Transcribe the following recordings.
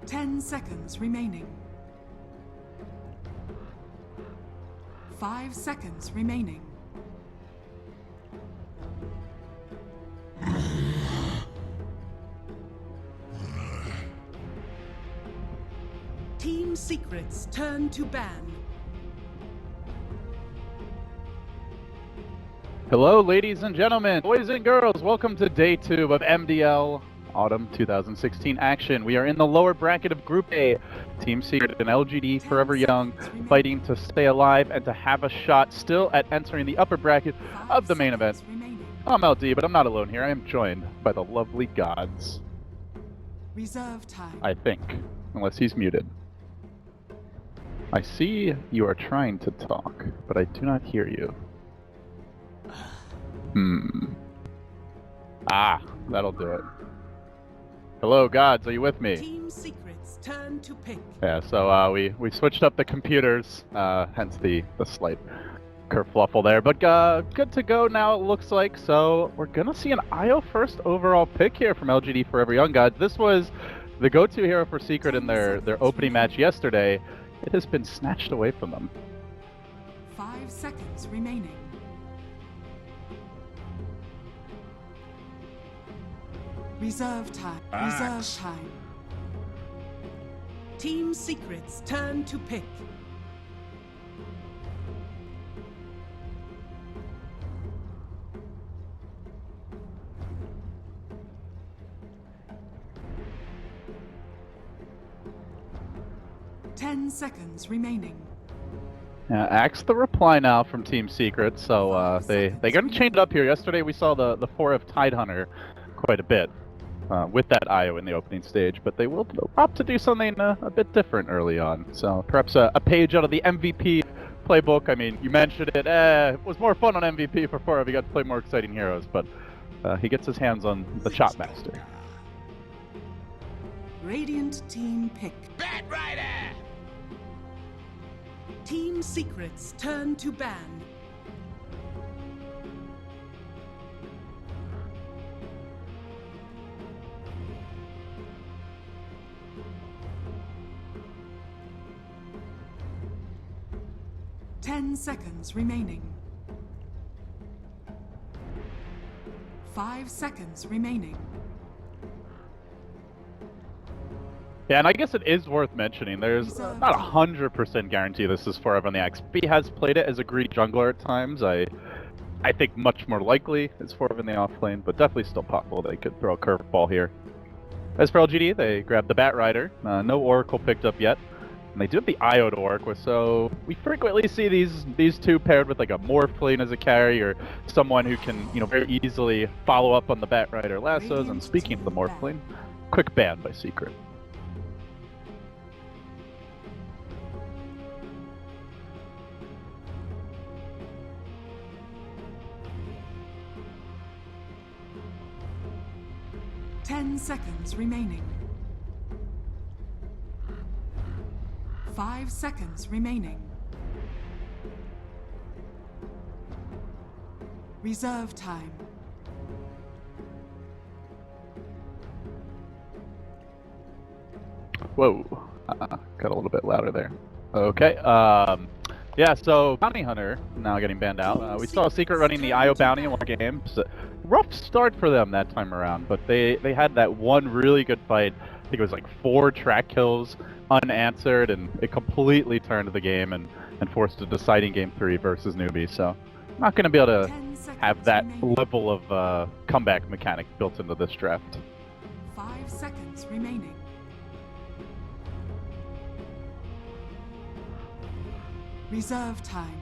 10 seconds remaining. 5 seconds remaining. Team secrets turn to ban. Hello, ladies and gentlemen, boys and girls. Welcome to day 2 of MDL Autumn 2016 action. We are in the lower bracket of Group A. Team Secret and LGD.Forever Young fighting to stay alive and to have a shot still at entering the upper bracket of the main event. I'm LD, but I'm not alone here. I am joined by the lovely gods. Reserve time. I think, unless he's muted. I see you are trying to talk, but I do not hear you. Ah, that'll do it. Hello, gods, are you with me? Team secrets turn to pick. Yeah, so we switched up the computers, hence the slight kerfluffle there. But good to go now, it looks like. So we're gonna see an IO first overall pick here from LGD.Forever Young gods. This was the go-to hero for Secret in their opening match yesterday. It has been snatched away from them. 5 seconds remaining. Reserve time. Reserve time. Team secrets turn to pick. Ten seconds remaining. Axe the reply now from Team Secret, so they're gonna change it up here. Yesterday we saw the 4F Tidehunter quite a bit. With that IO in the opening stage, but they will opt to do something a bit different early on. So perhaps a page out of the MVP playbook. I mean, you mentioned it. It was more fun on MVP for 4. He got to play more exciting heroes, but he gets his hands on the Chop Master. Radiant team pick. Bat Rider! Team secrets turn to ban. Ten seconds remaining. 5 seconds remaining. Yeah, and I guess it is worth mentioning, there's not 100% guarantee this is Forever on the Axe. He has played it as a greedy jungler at times. I think much more likely it's Forever in the off lane, but definitely still possible they could throw a curveball here. As for LGD, they grabbed the Bat Rider. No Oracle picked up yet. And they do have the IO to work with, so we frequently see these two paired with like a Morph lane as a carry, or someone who can, you know, very easily follow up on the Bat Rider lassos. And speaking of the Morph lane, quick ban by Secret. Ten seconds remaining. 5 seconds remaining. Reserve time. Whoa, got a little bit louder there. Okay, yeah, so Bounty Hunter now getting banned out. We saw Secret running the IO Bounty in one game. So, rough start for them that time around, but they had that one really good fight. I think it was like 4 track kills unanswered, and it completely turned the game and forced a deciding game 3 versus newbie. So I'm not going to be able to have that level of comeback mechanic built into this draft. 5 seconds remaining. Reserve time.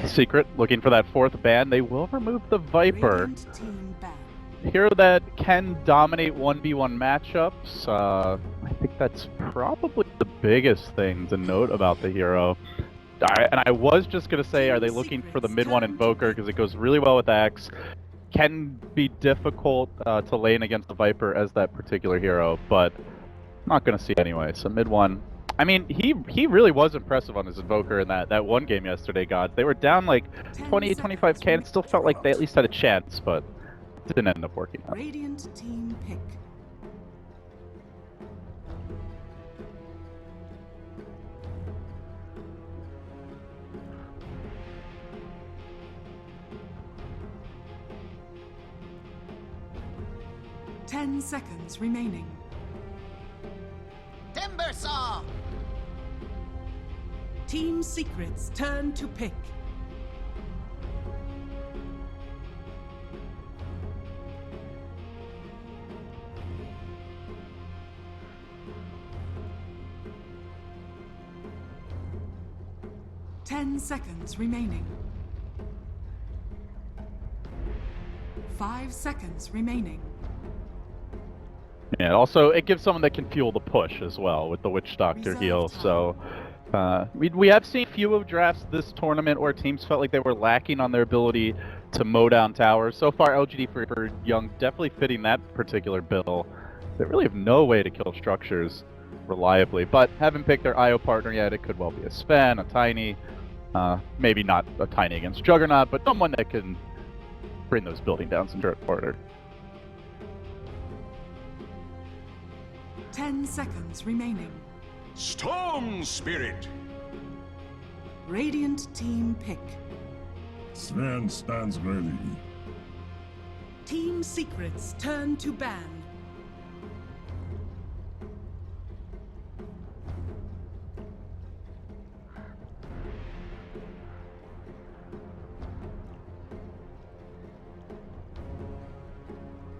Secret, looking for that 4th ban. They will remove the Viper. Radiant team ban. Hero that can dominate 1v1 matchups. I think that's probably the biggest thing to note about the hero. And I was just going to say, are they looking for the mid 1 Invoker, because it goes really well with Axe. Can be difficult to lane against the Viper as that particular hero, but not going to see anyway. So mid 1. I mean, he really was impressive on his Invoker in that one game yesterday, God. They were down like 20, 25k, and it still felt like they at least had a chance, but it didn't end up working out. Radiant team pick. Ten seconds remaining. Timber saw! Team Secret's turn to pick. Ten seconds remaining. 5 seconds remaining. Yeah, also, it gives someone that can fuel the push as well with the Witch Doctor heal, so... we have seen few of drafts this tournament where teams felt like they were lacking on their ability to mow down towers. So far, LGD for Young definitely fitting that particular bill. They really have no way to kill structures reliably, but haven't picked their IO partner yet. It could well be a Sven, a Tiny, maybe not a Tiny against Juggernaut, but someone that can bring those building downs in dirt order. 10 seconds remaining. Storm Spirit! Radiant team pick. Sven stands ready. Team Secret's turn to ban.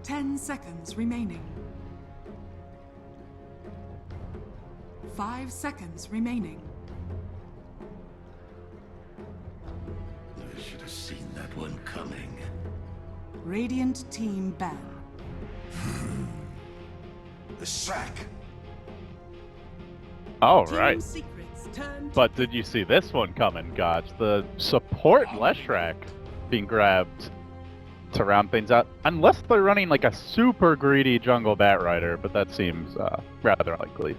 Ten seconds remaining. 5 seconds remaining. I should have seen that one coming. Radiant team ban. The sack. All Team right. Secret's turn to But did you see this one coming, Gotch? The support Leshrac being grabbed to round things out. Unless they're running like a super greedy jungle Bat Rider, but that seems rather likely.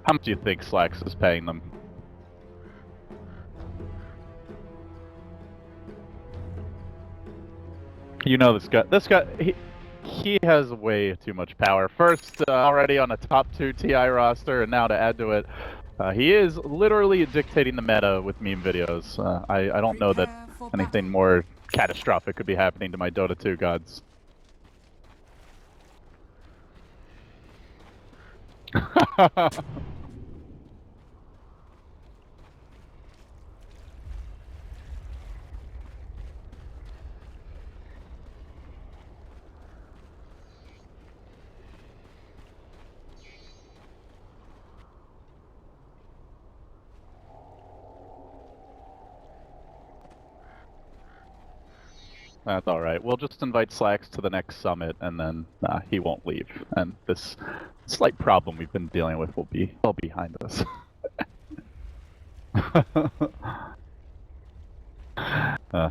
How much do you think Slacks is paying them? You know this guy, he has way too much power. First, already on a top 2 TI roster, and now to add to it, he is literally dictating the meta with meme videos. I don't know that anything more catastrophic could be happening to my Dota 2 gods. That's alright. We'll just invite Slacks to the next summit, and then he won't leave. And this slight problem we've been dealing with will be all behind us.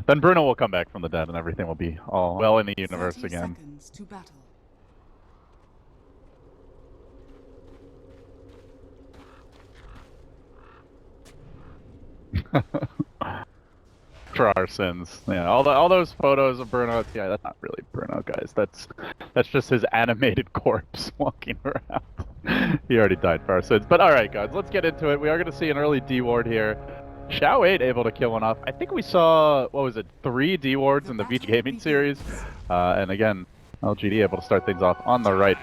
Then Bruno will come back from the dead, and everything will be all well in the universe 30 again. seconds to battle. For our sins, yeah. All those photos of Bruno. Yeah, that's not really Bruno, guys. That's just his animated corpse walking around. He already died for our sins. But all right, guys, let's get into it. We are going to see an early D ward here. Xiamen able to kill one off. I think we saw, what was it, 3 D wards in the VG Gaming series. And again, LGD able to start things off on the right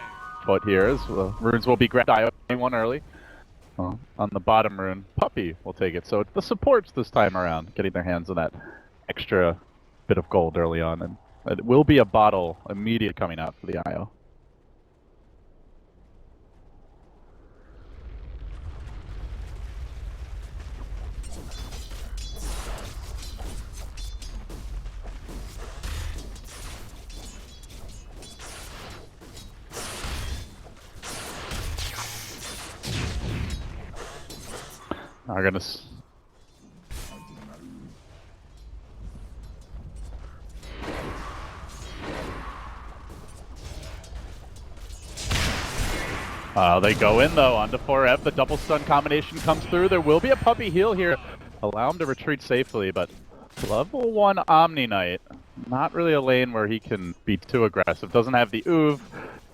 foot here as runes will be grabbed one early. On the bottom rune, Puppy will take it. So it's the supports this time around, getting their hands on that extra bit of gold early on. And it will be a bottle immediately coming out for the IO. Are gonna. They go in though onto 4F. The double stun combination comes through. There will be a puppy heal here. Allow him to retreat safely, but level 1 Omni Knight, not really a lane where he can be too aggressive. Doesn't have the Oov,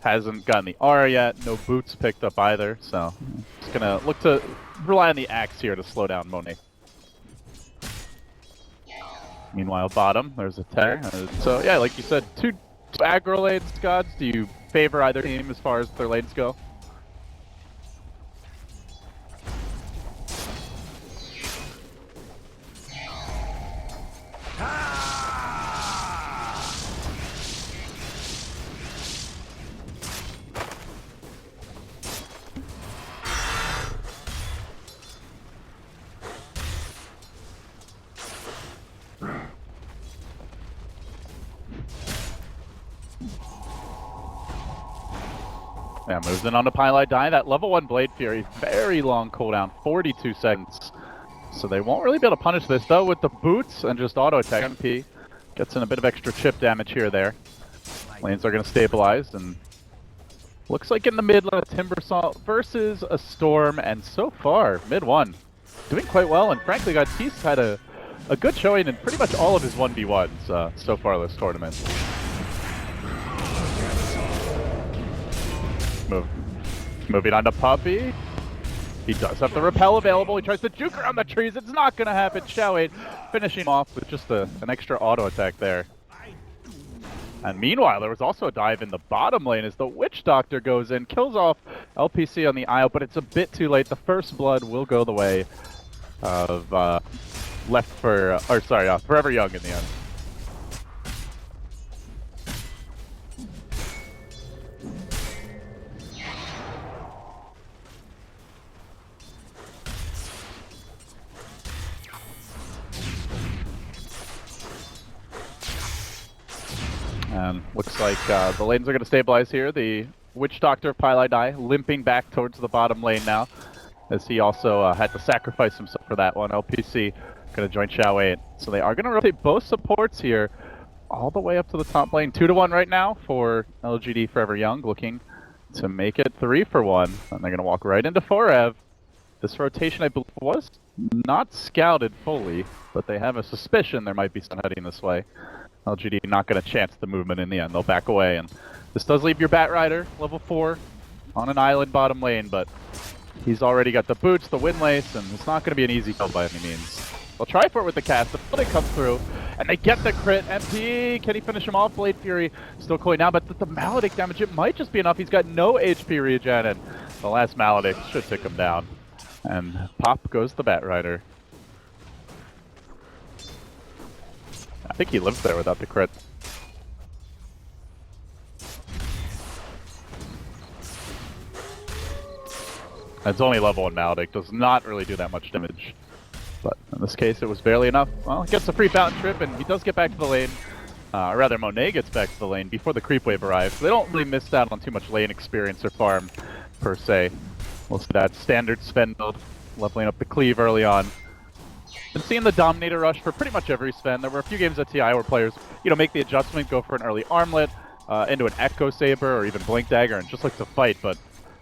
hasn't gotten the R yet, no boots picked up either, so just gonna look to rely on the axe here to slow down Monet. Meanwhile, bottom, there's a tear. So yeah, like you said, two aggro lanes, Gods. Do you favor either team as far as their lanes go? Yeah, moves in on the Pylite Die. That level 1 Blade Fury, very long cooldown, 42 seconds. So they won't really be able to punish this, though, with the boots and just auto attack. MP gets in a bit of extra chip damage here there. Lanes are going to stabilize, and looks like in the mid lane, Timbersaw versus a Storm, and so far, mid 1 doing quite well, and frankly, he's had a good showing in pretty much all of his 1v1s so far this tournament. Moving on to Puppy. He does have the repel available. He tries to juke around the trees. It's not going to happen. Xiamen finishing off with just an extra auto attack there. And meanwhile, there was also a dive in the bottom lane as the Witch Doctor goes in, kills off LPC on the IO, but it's a bit too late. The first blood will go the way of Forever Young in the end. And looks like the lanes are going to stabilize here. The Witch Doctor Pylite Die limping back towards the bottom lane now, as he also had to sacrifice himself for that one. LPC going to join Xiamen. So they are going to rotate both supports here all the way up to the top lane. 2-1 right now for LGD.Forever Young, looking to make it 3-1. And they're going to walk right into 4Ev. This rotation, I believe, was not scouted fully, but they have a suspicion there might be some heading this way. LGD not going to chance the movement in the end. They'll back away, and this does leave your Bat Rider, level 4, on an island bottom lane, but he's already got the boots, the windlace, and it's not going to be an easy kill by any means. They'll try for it with the cast. The bullet comes through, and they get the crit. MP, can he finish him off? Blade Fury still cooling down, but the Maledict damage, it might just be enough. He's got no HP regen, and the last Maledict should take him down. And pop goes the Bat Rider. I think he lives there without the crit. It's only level 1 Maledict, does not really do that much damage. But in this case, it was barely enough. Well, he gets a free fountain trip, and he does get back to the lane. Or rather, Monet gets back to the lane before the creep wave arrives. So they don't really miss out on too much lane experience or farm, per se. We'll see that standard Sven build, leveling up the cleave early on. Been seeing the Dominator rush for pretty much every Sven. There were a few games at TI where players, make the adjustment, go for an early armlet, into an Echo Saber, or even Blink Dagger, and just look to fight. But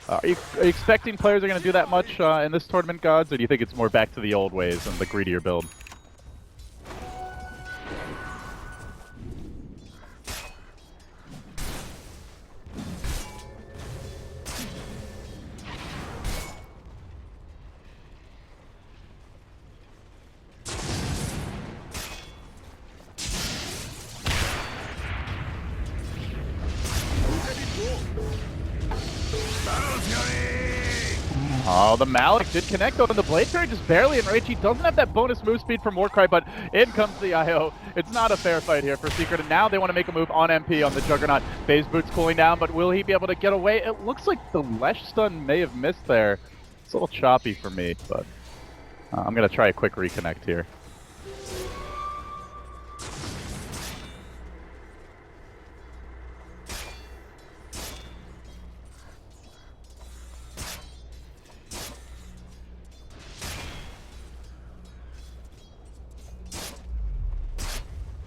are you expecting players are going to do that much in this tournament, Gods, or do you think it's more back to the old ways and the greedier build? Battle Fury! Oh, the Malik did connect though, and the Blade Fairy just barely enraged. He doesn't have that bonus move speed from Warcry, but in comes the IO. It's not a fair fight here for Secret, and now they want to make a move on MP on the Juggernaut. Phase Boot's cooling down, but will he be able to get away? It looks like the Lesh stun may have missed there. It's a little choppy for me, but I'm going to try a quick reconnect here.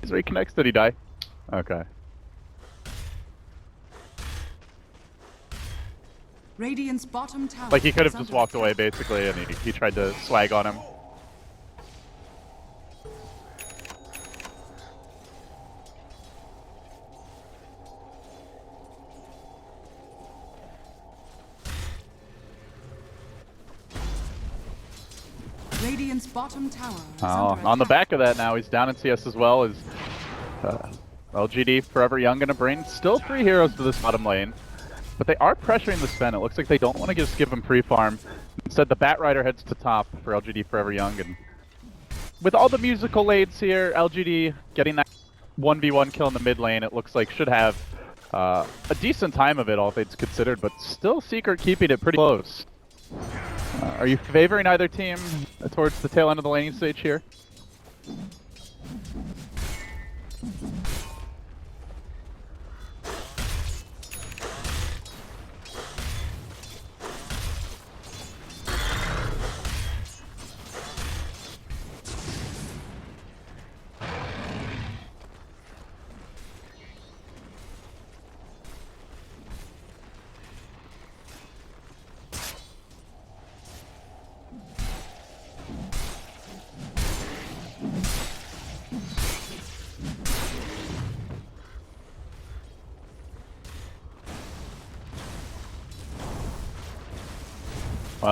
He's reconnects. Did he die? Okay. Radiant's bottom tower. Like, he could have is just under walked away, attack. basically, and he tried to swag on him. Radiant's bottom tower is Oh, under on the attack. back of that now, he's down in CS as well as LGD, Forever Young, gonna bring still 3 heroes to this bottom lane. But they are pressuring the Sven. It looks like they don't want to just give him pre-farm. Instead, the Bat Rider heads to top for LGD, Forever Young. And with all the musical lanes here, LGD getting that 1v1 kill in the mid lane, it looks like should have a decent time of it, all things considered. But still, Secret keeping it pretty close. Are you favoring either team towards the tail end of the laning stage here?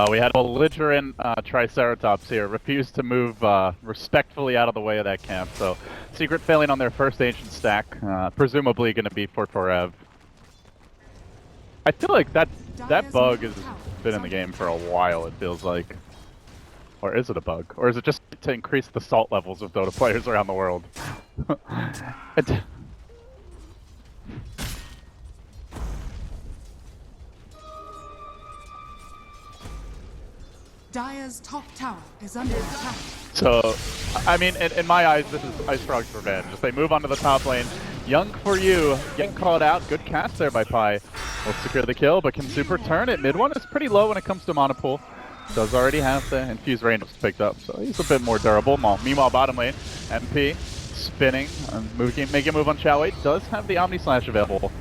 We had a belligerent Triceratops here, refused to move respectfully out of the way of that camp, so Secret failing on their first ancient stack, presumably going to be for Forever. I feel like that bug has been in the game for a while, it feels like. Or is it a bug? Or is it just to increase the salt levels of Dota players around the world? Dire's top tower is under attack. So, I mean, in my eyes, this is Ice Frog's revenge. If they move onto the top lane, Young for you, getting called out. Good cast there by Pi. Will secure the kill, but can Super turn it? Mid one is pretty low when it comes to mana pool. Does already have the infused rain picked up, so he's a bit more durable. Meanwhile, bottom lane, MP spinning, making a move on Xiamen. Does have the Omni Slash available,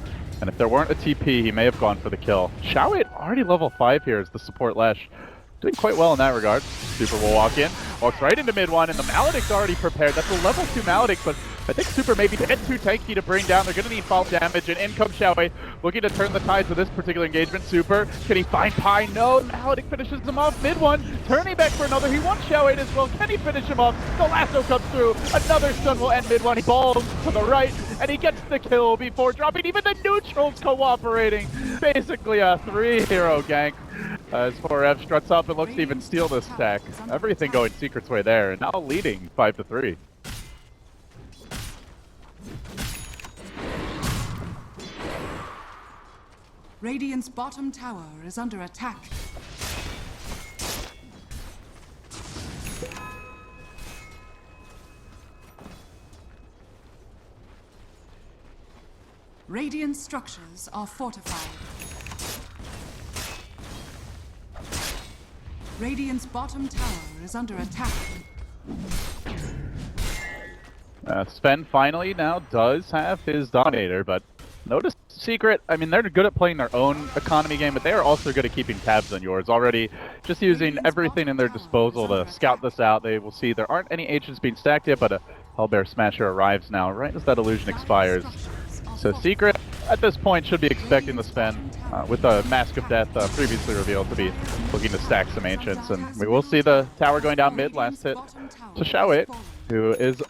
and if there weren't a TP, he may have gone for the kill. Xiamen already level 5 here as the support Lash. Doing quite well in that regard. Super will walk in, walks right into mid one, and the Maledict's already prepared. That's a level 2 Maledict, but I think Super may be a bit too tanky to bring down. They're going to need fall damage, and in comes Xiamen, looking to turn the tides of this particular engagement. Super, can he find Pi? No, Maledict finishes him off mid one, turning back for another. He wants Xiamen as well. Can he finish him off? The lasso comes through. Another stun will end mid one. He balls to the right, and he gets the kill before dropping. Even the neutrals cooperating. Basically a 3-hero gank. As Forever struts up and looks to even steal this stack. Everything going Secret's way there, and now leading 5-3. Radiant's bottom tower is under attack. Radiant structures are fortified. Radiant's bottom tower is under attack. Sven finally now does have his Dominator, but notice Secret, I mean, they're good at playing their own economy game, but they are also good at keeping tabs on yours. Already just using everything in their disposal to scout this out. They will see there aren't any agents being stacked yet, but a Hellbear Smasher arrives now right as that illusion expires. So Secret, at this point, should be expecting the Sven with the Mask of Death previously revealed to be looking to stack some Ancients. And we will see the tower going down mid, last hit to Xiamen, who is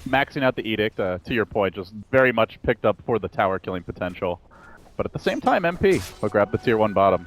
maxing out the Edict, to your point, just very much picked up for the tower killing potential. But at the same time, MP will grab the tier 1 bottom.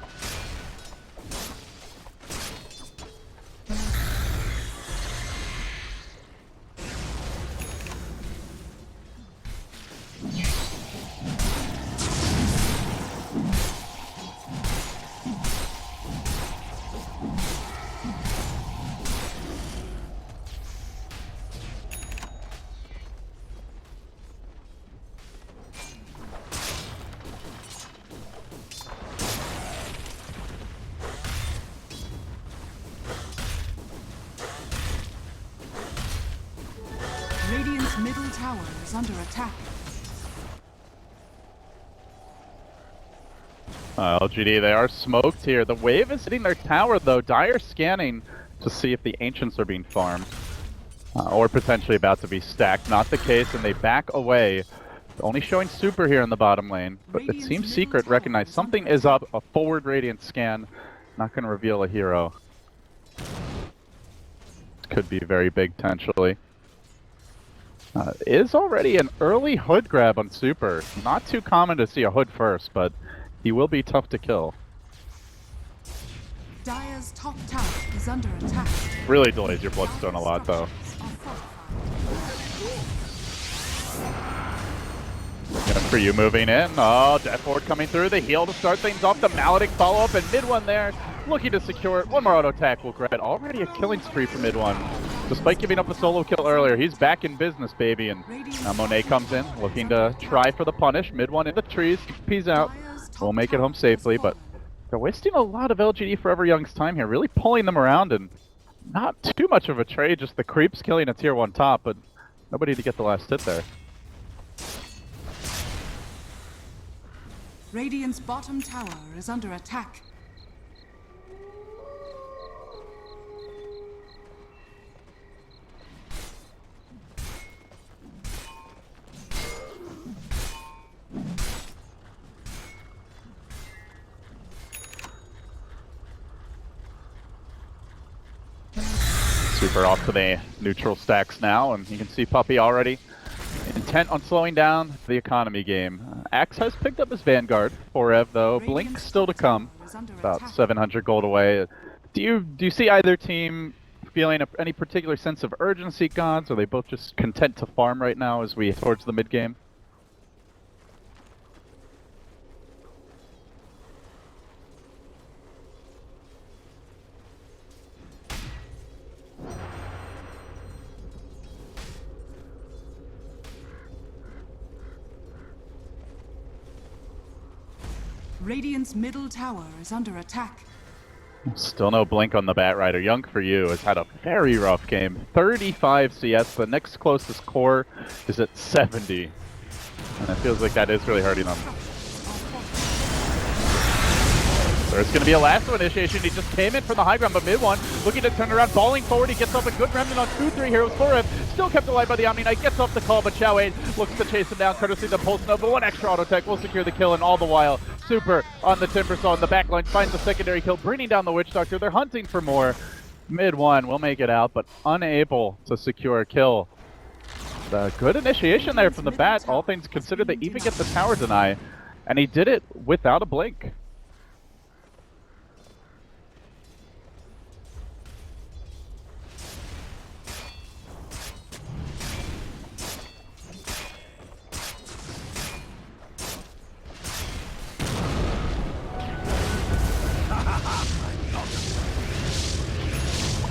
Radiant's middle tower is under attack. LGD, they are smoked here. The wave is hitting their tower though. Dire scanning to see if the Ancients are being farmed. Or potentially about to be stacked. Not the case, and they back away. Only showing Super here in the bottom lane. But it seems Secret recognized something is up. A forward Radiant scan. Not going to reveal a hero. Could be very big potentially. Is already an early hood grab on Super. Not too common to see a hood first, but he will be tough to kill. Dire's top tower is under attack. Really delays your Bloodstone a lot though. Good for you moving in. Oh, Death Ward coming through. The heal to start things off. The Maledict follow-up and mid one there. Looking to secure it. One more auto attack will grab. Already a killing spree for mid one. Despite giving up a solo kill earlier, he's back in business, baby. And now Monet comes in, looking to try for the punish. Mid one in the trees. Peas out. We'll make it home safely, but they're wasting a lot of LGD.Forever Young's time here. Really pulling them around, and not too much of a trade. Just the creeps killing a tier 1 top, but nobody to get the last hit there. Radiant's bottom tower is under attack. Super off to the neutral stacks now, and you can see Puppy already intent on slowing down the economy game. Axe has picked up his Vanguard. 4EV though. Blink still to come. About 700 gold away. Do you see either team feeling any particular sense of urgency, Gods? Or are they both just content to farm right now as we head towards the mid game? Radiant's middle tower is under attack. Still no blink on the Batrider. Young for you has had a very rough game. 35 CS. The next closest core is at 70. And it feels like that is really hurting them. There's going to be a lasso initiation. He just came in for the high ground, but mid one looking to turn around, falling forward. He gets off a good remnant on 2-3 heroes. 4EV still kept alive by the Omni Knight. Gets off the call, but Xiamen looks to chase him down, courtesy of the Pulse Nova. But one extra auto tech will secure the kill, and all the while, Super on the Timbersaw in the backline finds the secondary kill, bringing down the Witch Doctor. They're hunting for more. Mid one will make it out, but unable to secure a kill. The good initiation there from the Bat. All things considered, they even get the tower deny, and he did it without a blink.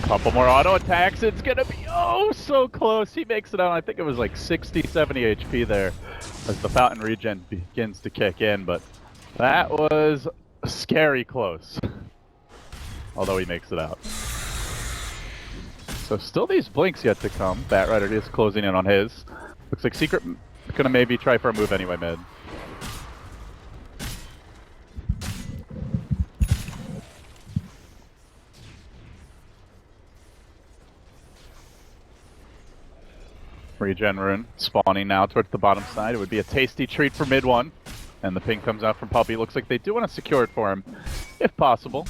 Couple more auto attacks. It's gonna be oh so close. He makes it out. I think it was like 60, 70 HP there as the fountain regen begins to kick in, but that was scary close. Although he makes it out. So still these blinks yet to come. Batrider is closing in on his. Looks like Secret gonna maybe try for a move anyway mid. Regen rune spawning now towards the bottom side. It would be a tasty treat for mid one. And the ping comes out from Puppy. Looks like they do want to secure it for him, if possible.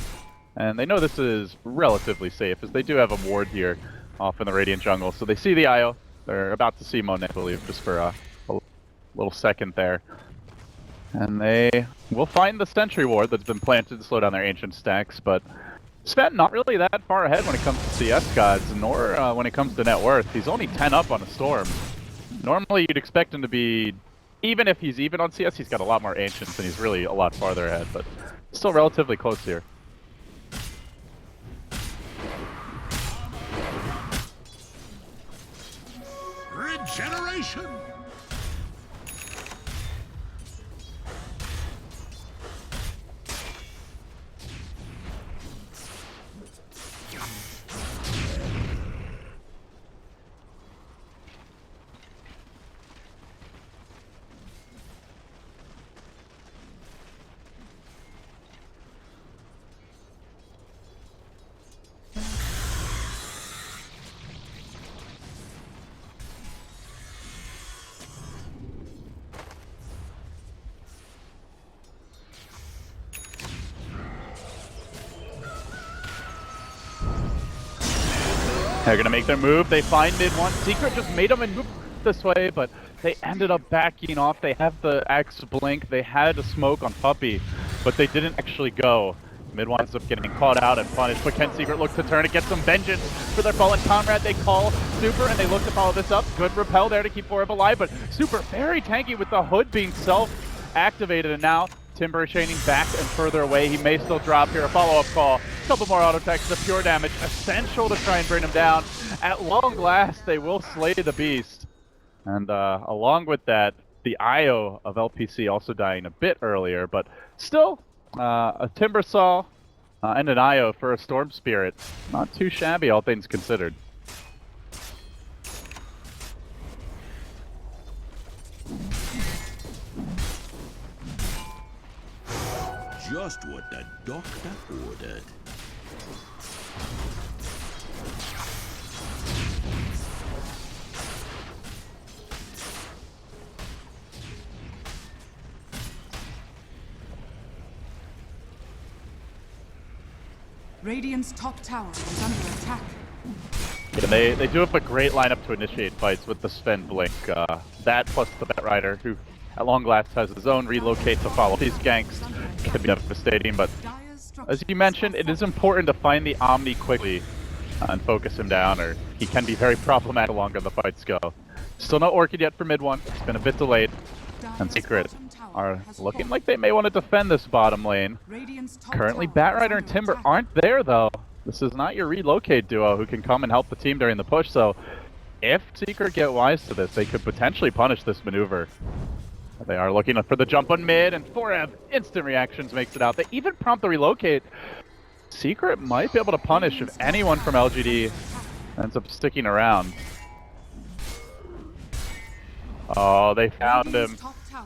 And they know this is relatively safe, as they do have a ward here off in the Radiant jungle. So they see the IO. They're about to see Monet, I believe, just for a little second there. And they will find the Sentry Ward that's been planted to slow down their ancient stacks, but Sven not really that far ahead when it comes to CS gods, nor when it comes to net worth. He's only 10 up on a Storm. Normally you'd expect him to be, even if he's even on CS, he's got a lot more ancients and he's really a lot farther ahead, but still relatively close here. Regeneration! They're gonna make their move. They find mid one. Secret just made them and move this way, but they ended up backing off. They have the Axe blink. They had a smoke on Puppy, but they didn't actually go. Mid winds up getting caught out and punished, but can Secret look to turn and get some vengeance for their fallen comrade. They call Super and they look to follow this up. Good repel there to keep Forever alive, but Super very tanky with the hood being self-activated, and now Timber chaining back and further away. He may still drop here. A follow-up call. A couple more auto attacks. The pure damage essential to try and bring him down. At long last, they will slay the beast. And along with that, the IO of LPC also dying a bit earlier, but still a Timber Saw and an IO for a Storm Spirit. Not too shabby, all things considered. Just what the doctor ordered. Radiant's top tower is under attack. Yeah, they do have a great lineup to initiate fights with the Sven Blink. That plus the Bat Rider, who at long last has his own relocate to follow. These ganks can be devastating, but as you mentioned, it is important to find the Omni quickly and focus him down, or he can be very problematic the longer the fights go. Still no Orchid yet for mid one. It's been a bit delayed. And Secret are looking like they may want to defend this bottom lane. Currently, Bat Rider and Timber aren't there, though. This is not your relocate duo who can come and help the team during the push, so if Secret get wise to this, they could potentially punish this maneuver. They are looking for the jump on mid, and 4F instant reactions makes it out. They even prompt the relocate. Secret might be able to punish if anyone from LGD ends up sticking around. Oh, they found him.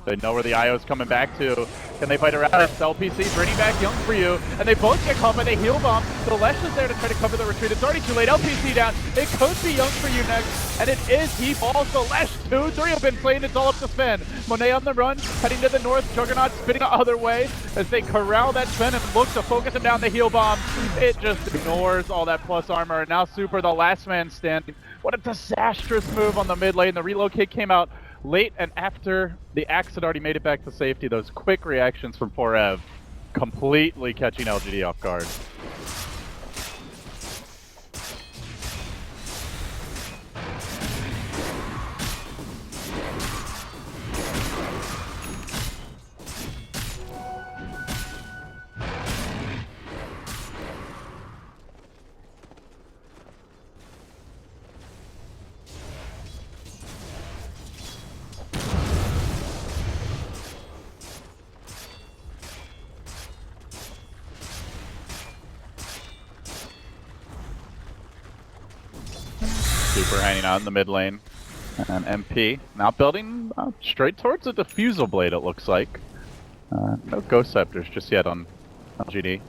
They know where the IO's coming back to. Can they fight around it? LPC bringing back Young for you. And they both get caught by the heal bomb. The Lesh is there to try to cover the retreat. It's already too late. LPC down. It could be Young for you next. And it is. He falls. The Lesh 2-3 have been slain. It's all up to Sven. Monet on the run. Heading to the north. Juggernaut spinning the other way as they corral that Sven and look to focus him down. The heal bomb. It just ignores all that plus armor. And now Super, the last man standing. What a disastrous move on the mid lane. The relocate came out late, and after the Axe had already made it back to safety, those quick reactions from 4Ev completely catching LGD off guard. Super hanging out in the mid lane. And MP now building straight towards a Diffusal Blade, it looks like. No Ghost Scepters just yet on LGD.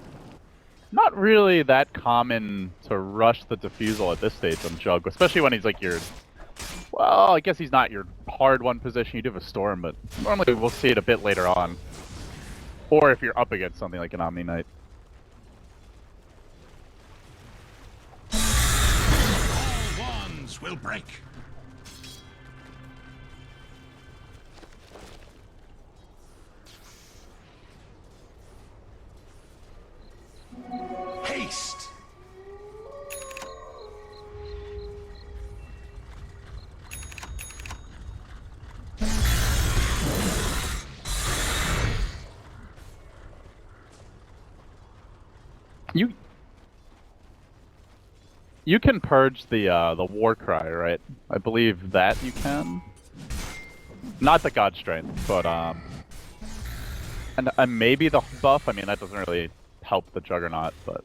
Not really that common to rush the Diffusal at this stage on Jug, especially when he's like your... Well, I guess he's not your hard one position. You do have a Storm, but normally we'll see it a bit later on. Or if you're up against something like an Omni Knight. Will break. You can purge the war cry, right? I believe that you can. Not the god strength, but and maybe the buff. I mean, that doesn't really help the Juggernaut, but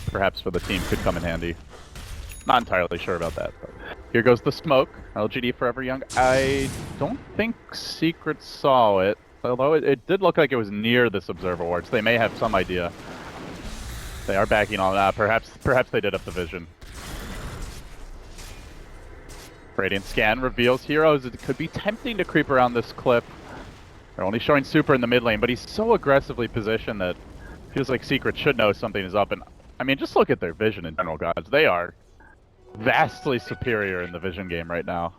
perhaps for the team could come in handy. Not entirely sure about that, but here goes the smoke. LGD.Forever Young. I don't think Secret saw it, although it did look like it was near this observer ward, so they may have some idea. They are backing on that. Perhaps they did up the vision. Radiant scan reveals heroes. It could be tempting to creep around this cliff. They're only showing Super in the mid lane, but he's so aggressively positioned that feels like Secret should know something is up. And I mean, just look at their vision in general, guys. They are vastly superior in the vision game right now.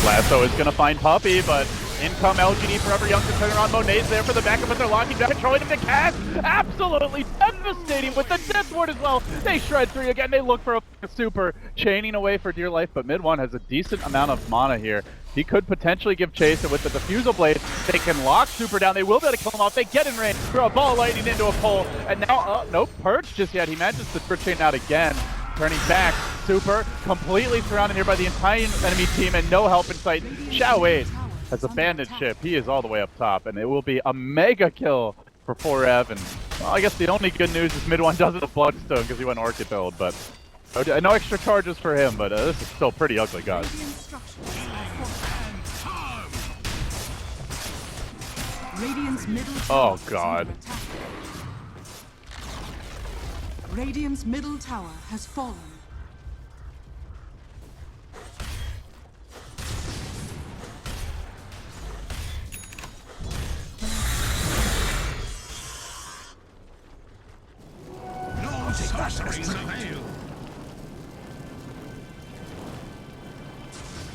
Lasso is gonna find Puppy, but in come LGD.Forever Young to turn around. Monet's there for the backup, but they're locking down, controlling him to cast. Absolutely devastating with the Death Ward as well. They shred 3 again. They look for a Super, chaining away for dear life, but mid one has a decent amount of mana here. He could potentially give chase, and with the Diffusal Blade, they can lock Super down. They will be able to kill him off. They get in range, throw a ball of lightning into a pole, and now, nope, Purge just yet. He manages to Twitch chain out again. Turning back, Super completely surrounded here by the entire enemy team and no help in sight. Xiamen has abandoned ship. He is all the way up top, and it will be a mega kill for 4Ev. And well, I guess the only good news is mid one doesn't have Bloodstone because he went Orchid build, but no extra charges for him. But this is still pretty ugly, guys. Oh God. Radiant's middle tower has fallen. No sorceries avail.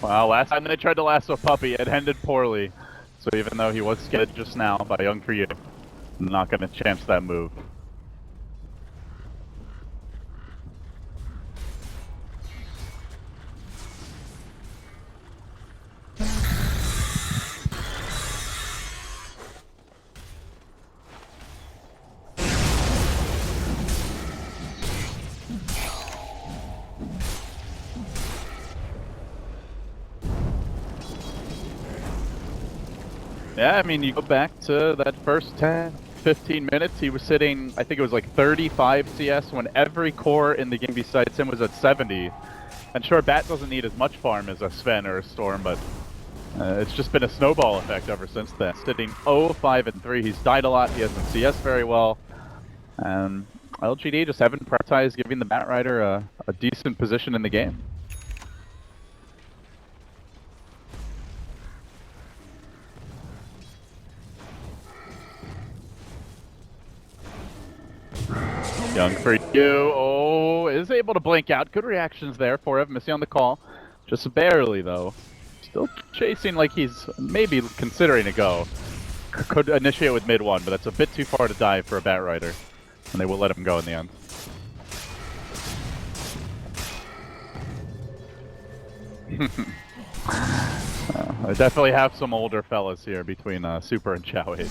Wow, last time they tried to lasso Puppy, it ended poorly. So even though he was scared just now by Young for You, I'm not going to chance that move. Yeah, I mean, you go back to that first 10, 15 minutes, he was sitting, I think it was like 35 CS when every core in the game besides him was at 70. And sure, Bat doesn't need as much farm as a Sven or a Storm, but it's just been a snowball effect ever since then. Sitting 0-5-3, he's died a lot, he hasn't CS very well. And LGD just haven't prioritized giving the Bat Rider a decent position in the game. Young for You, oh, is able to blink out. Good reactions there. 4Ev missing on the call. Just barely, though. Still chasing like he's maybe considering a go. Could initiate with mid one, but that's a bit too far to dive for a Bat Rider. And they will let him go in the end. I definitely have some older fellas here between Super and Xiamen.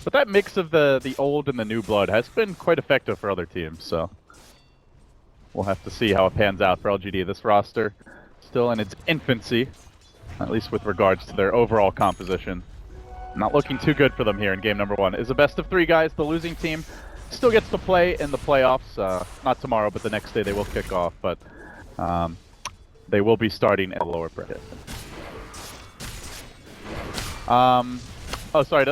But that mix of the old and the new blood has been quite effective for other teams, so we'll have to see how it pans out for LGD. This roster still in its infancy, at least with regards to their overall composition. Not looking too good for them here in game number one. Is a best of 3, guys. The losing team still gets to play in the playoffs. Not tomorrow, but the next day they will kick off. But they will be starting at a lower bracket. Oh, sorry,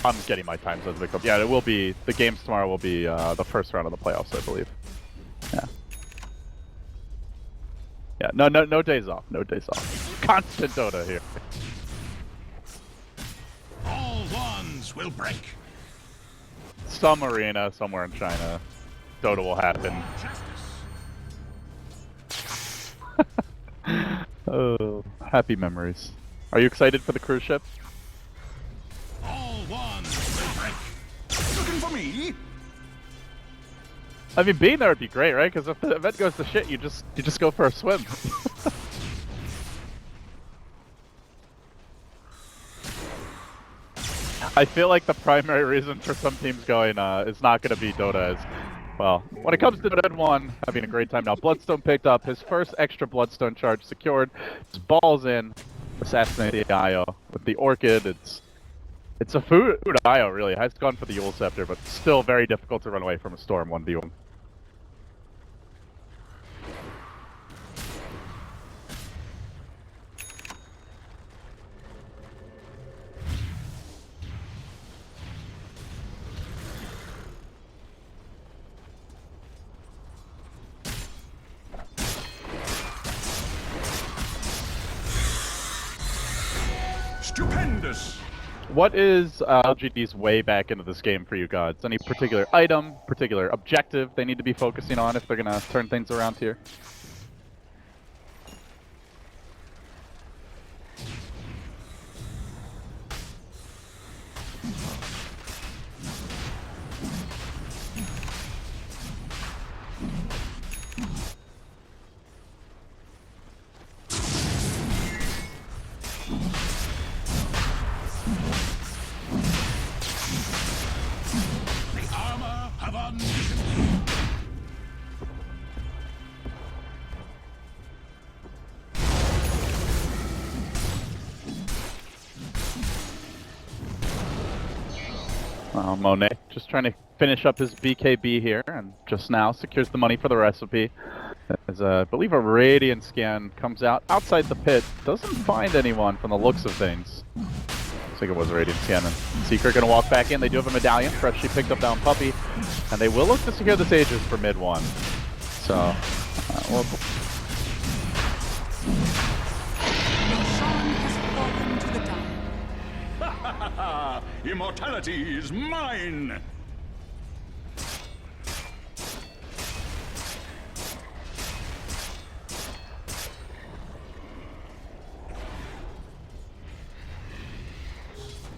I'm getting my time zones mixed up. Yeah, it will be, the games tomorrow will be the first round of the playoffs, I believe. Yeah. Yeah, no days off, no days off. Constant Dota here. All ones will break. Some arena somewhere in China, Dota will happen. Justice. Oh, happy memories. Are you excited for the cruise ship? All ones will break. Looking for me? I mean, being there would be great, right? Because if the event goes to shit, you just go for a swim. I feel like the primary reason for some teams going is not going to be Dota. Is, well, when it comes to Dota 1, having a great time now. Bloodstone picked up his first extra Bloodstone charge secured. His balls in, assassinate the IO with the Orchid. It's a food IO really. Has gone for the Yule Scepter, but still very difficult to run away from a Storm 1v1. Stupendous! What is LGD's way back into this game for you gods? Any particular item, particular objective they need to be focusing on if they're gonna turn things around here? The armor have unleashed. Monet just trying to finish up his BKB here, and just now secures the money for the recipe. As I believe a Radiant scan comes out outside the pit, doesn't find anyone from the looks of things. I think it was a Radiant scan. And Secret gonna walk back in. They do have a medallion, freshly picked up down Puppy, and they will look to secure the Sages for mid one. So, well, Xiamen has fallen to the dire. Immortality is mine!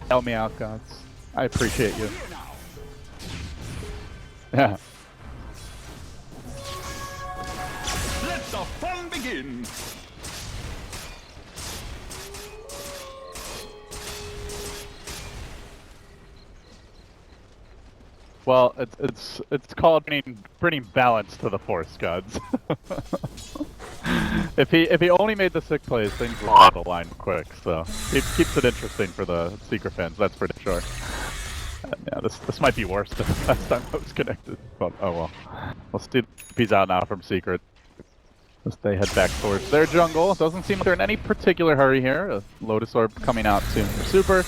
help me out, gods. I appreciate you. Yeah. Let the fun begin! Well, it's called bringing balance to the Force, gods. if he only made the sick plays, things would fall the line quick. So it keeps it interesting for the Secret fans. That's for sure. Yeah, this might be worse than the last time I was connected. But oh well. We'll see if he's out now from Secret. As they head back towards their jungle. Doesn't seem like they're in any particular hurry here. A Lotus Orb coming out soon for Super.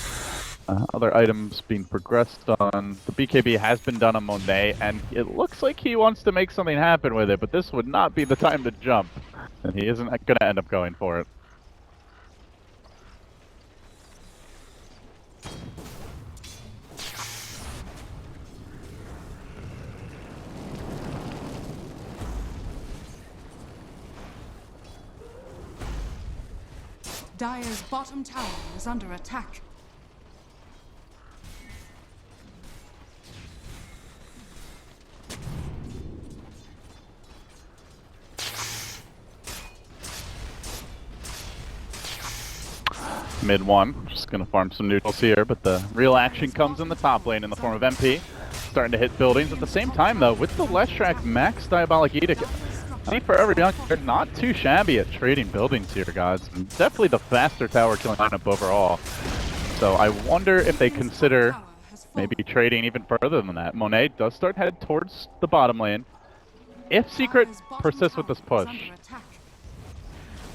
Other items being progressed on. The BKB has been done on Monet, and it looks like he wants to make something happen with it, but this would not be the time to jump. And he isn't going to end up going for it. Dire's bottom tower is under attack. Mid one, just gonna farm some neutrals here, but the real action comes in the top lane in the form of MP. Starting to hit buildings. At the same time though, with the Leshrac Max Diabolic Edict, Forever Young, they're not too shabby at trading buildings here, guys. Definitely the faster tower killing lineup overall. So I wonder if they consider maybe trading even further than that. Monet does start head towards the bottom lane. If Secret persists with this push.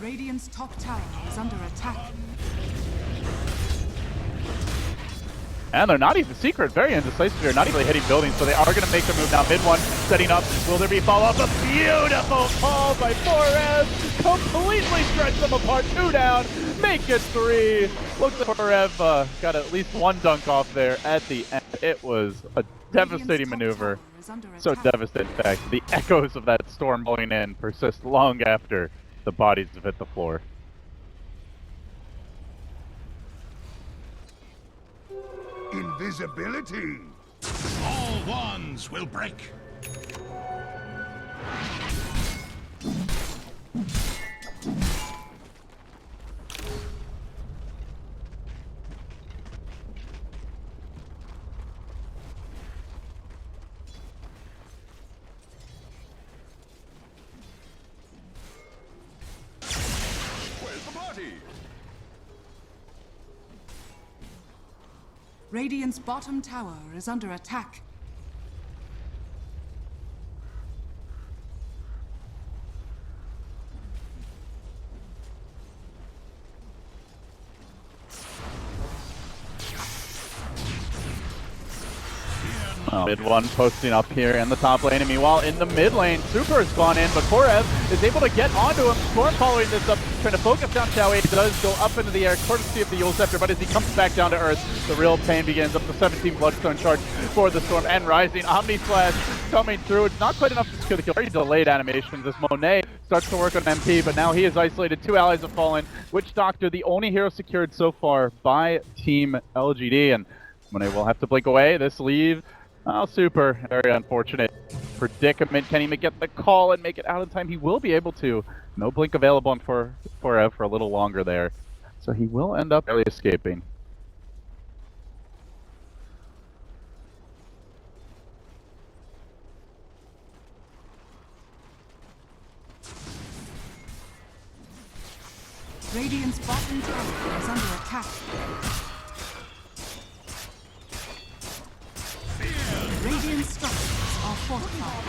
Radiant's top tower is under attack. And they're not even Secret, very indecisive here, not even hitting buildings, so they are going to make their move now. Mid one, setting up. Will there be follow-up? A beautiful call by Forever. Completely stretch them apart. 2 down, make it 3. Looks like Forever got at least 1 dunk off there at the end. It was a devastating maneuver. So devastating, in fact. The echoes of that storm blowing in persist long after the bodies have hit the floor. invisibility. All wands will break. Where's the party? Radiant's bottom tower is under attack. Mid one posting up here in the top lane, and meanwhile in the mid lane, Super has gone in, but Forever is able to get onto him. Storm following this up, trying to focus down Xiamen. He does go up into the air, courtesy of the Yule Scepter, but as he comes back down to earth, the real pain begins. Up to 17 Bloodstone charge for the Storm, and rising Omni Flash coming through. It's not quite enough to secure the kill. Very delayed animations as Monet starts to work on MP, but now he is isolated. 2 allies have fallen. Witch Doctor, the only hero secured so far by Team LGD, and Monet will have to blink away. This leave. Oh, Super. Very unfortunate predicament. Can he get the call and make it out in time? He will be able to. No blink available on Forever for a little longer there. So he will end up barely escaping. Radiant's bottom tower is under attack. Radiant structures are fortified.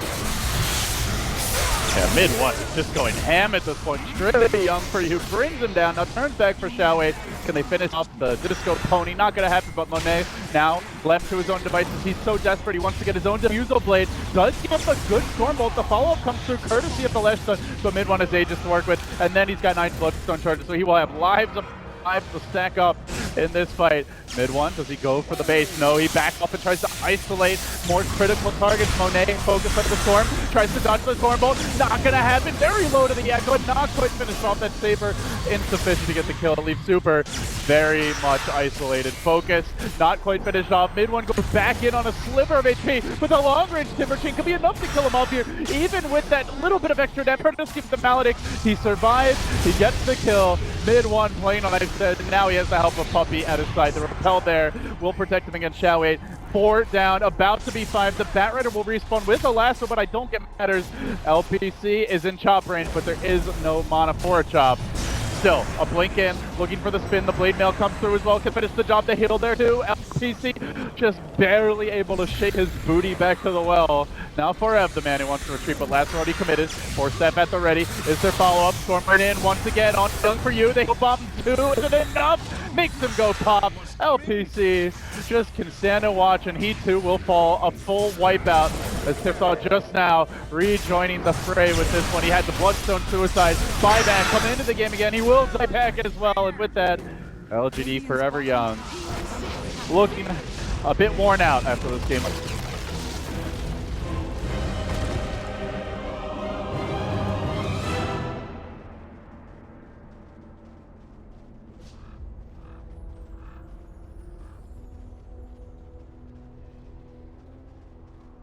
Yeah, mid one just going ham at this point. Strictly Young for you, brings him down. Now turns back for Xiamen. Can they finish off the Disco Pony? Not going to happen, but Monet now left to his own devices. He's so desperate. He wants to get his own Diffusal Blade. Does give up a good Storm Bolt. The follow-up comes through courtesy of the Lash Stun. So mid one is Aegis to work with. And then he's got 9 Bloodstone charges. So he will have lives of 5 to stack up in this fight. Mid one, does he go for the base? No, he backs up and tries to isolate more critical targets. Monet focused on the Storm, tries to dodge the Storm Bolt. Not gonna happen. Very low to the echo, not quite finished off that Saber. Insufficient to get the kill. It leaves Super very much isolated. Focused, not quite finished off. Mid one goes back in on a sliver of HP, but the long range Timber Chain could be enough to kill him off here. Even with that little bit of extra damage, courtesy of the Maledict, he survives, he gets the kill. Mid one playing on ice, and now he has the help of Puppey at his side. The repel there will protect him against Xiamen. 4 down, about to be 5. The Batrider will respawn with a lasso, but I don't get matters. LPC is in chop range, but there is no mana for a chop. Still, a blink in, looking for the spin. The Blade Mail comes through as well, can finish the job. The heal there too. LPC just barely able to shake his booty back to the well. Now Forever, the man who wants to retreat, but last already committed. 4-step at the ready. Is there follow-up? Storm right in once again on Young for you. They go bomb 2. Is it enough? Makes him go pop. LPC just can stand and watch, and he too will fall. A full wipeout as Tip saw just now rejoining the fray with this one. He had the Bloodstone Suicide buyback coming into the game again. He will die back as well, and with that, LGD Forever Young looking a bit worn out after this game.